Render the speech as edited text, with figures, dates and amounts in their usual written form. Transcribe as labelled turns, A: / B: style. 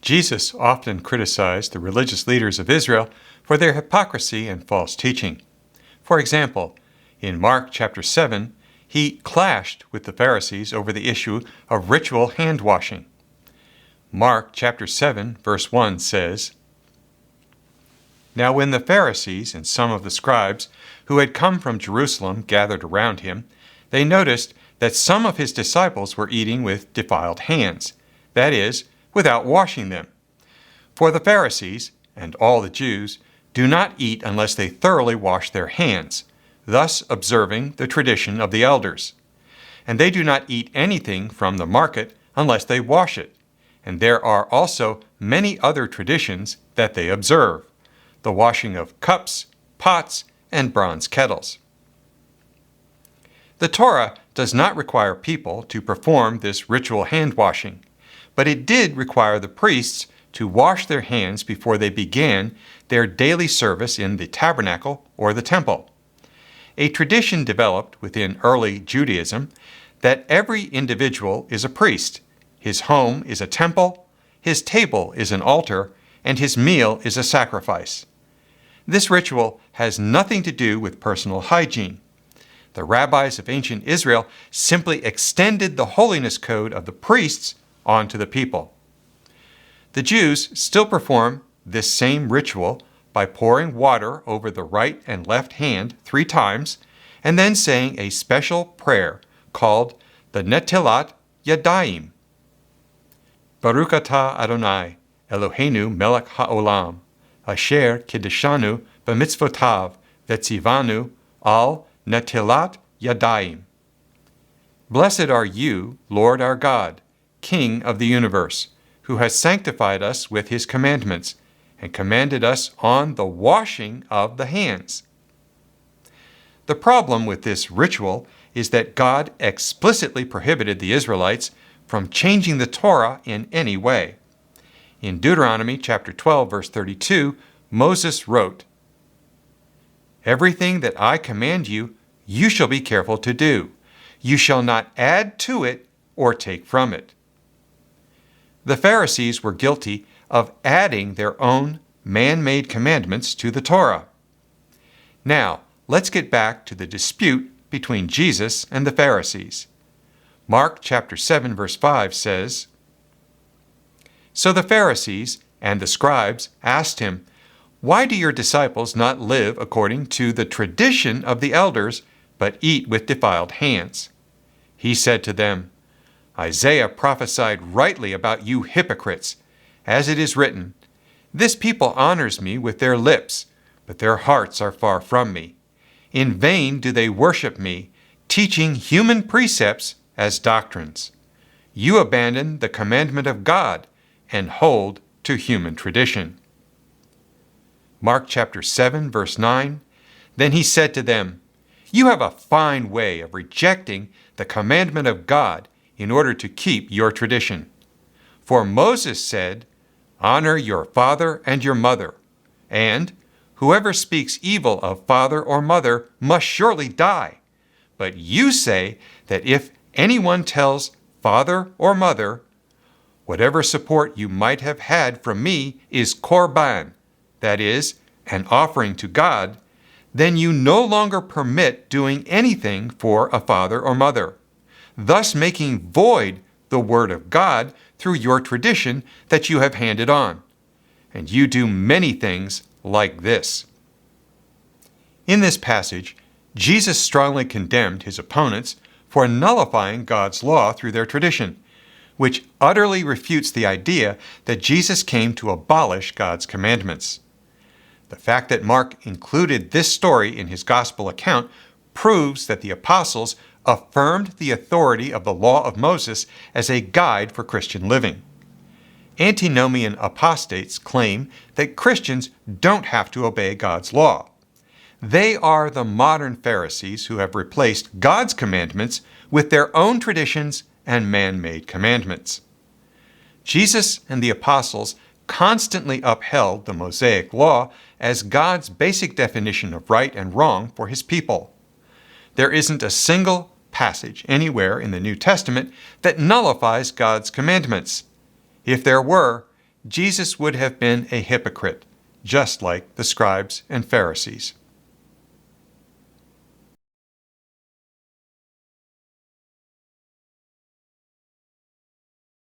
A: Jesus often criticized the religious leaders of Israel for their hypocrisy and false teaching. For example, in Mark chapter 7, he clashed with the Pharisees over the issue of ritual hand-washing. Mark chapter 7, verse 1 says, "Now when the Pharisees and some of the scribes who had come from Jerusalem gathered around him, they noticed that some of his disciples were eating with defiled hands, that is, without washing them. For the Pharisees, and all the Jews, do not eat unless they thoroughly wash their hands, thus observing the tradition of the elders. And they do not eat anything from the market unless they wash it. And there are also many other traditions that they observe, the washing of cups, pots, and bronze kettles." The Torah does not require people to perform this ritual hand-washing, but it did require the priests to wash their hands before they began their daily service in the tabernacle or the temple. A tradition developed within early Judaism that every individual is a priest, his home is a temple, his table is an altar, and his meal is a sacrifice. This ritual has nothing to do with personal hygiene. The rabbis of ancient Israel simply extended the holiness code of the priests onto the people. The Jews still perform this same ritual by pouring water over the right and left hand 3 times and then saying a special prayer called the Netilat Yadayim. Baruch atah Adonai, Eloheinu melech ha'olam, asher kiddeshanu b'mitzvotav v'tzivanu al Netilat Yadayim. Blessed are you, Lord our God, King of the universe, who has sanctified us with his commandments and commanded us on the washing of the hands. The problem with this ritual is that God explicitly prohibited the Israelites from changing the Torah in any way. In Deuteronomy chapter 12, verse 32, Moses wrote, "Everything that I command you, you shall be careful to do. You shall not add to it or take from it." The Pharisees were guilty of adding their own man-made commandments to the Torah. Now, let's get back to the dispute between Jesus and the Pharisees. Mark chapter 7, verse 5 says, "So the Pharisees and the scribes asked him, 'Why do your disciples not live according to the tradition of the elders, but eat with defiled hands?' He said to them, 'Isaiah prophesied rightly about you hypocrites, as it is written, "This people honors me with their lips, but their hearts are far from me. In vain do they worship me, teaching human precepts as doctrines. You abandon the commandment of God and hold to human tradition." Mark chapter 7, verse 9, "Then he said to them, 'You have a fine way of rejecting the commandment of God in order to keep your tradition. For Moses said, "Honor your father and your mother," and "Whoever speaks evil of father or mother must surely die." But you say that if anyone tells father or mother, "Whatever support you might have had from me is korban," that is, an offering to God, then you no longer permit doing anything for a father or mother, thus making void the word of God through your tradition that you have handed on. And you do many things like this." In this passage, Jesus strongly condemned his opponents for nullifying God's law through their tradition, which utterly refutes the idea that Jesus came to abolish God's commandments. The fact that Mark included this story in his gospel account proves that the apostles affirmed the authority of the law of Moses as a guide for Christian living. Antinomian apostates claim that Christians don't have to obey God's law. They are the modern Pharisees who have replaced God's commandments with their own traditions and man-made commandments. Jesus and the apostles constantly upheld the Mosaic law as God's basic definition of right and wrong for his people. There isn't a single passage anywhere in the New Testament that nullifies God's commandments. If there were, Jesus would have been a hypocrite, just like the scribes and Pharisees.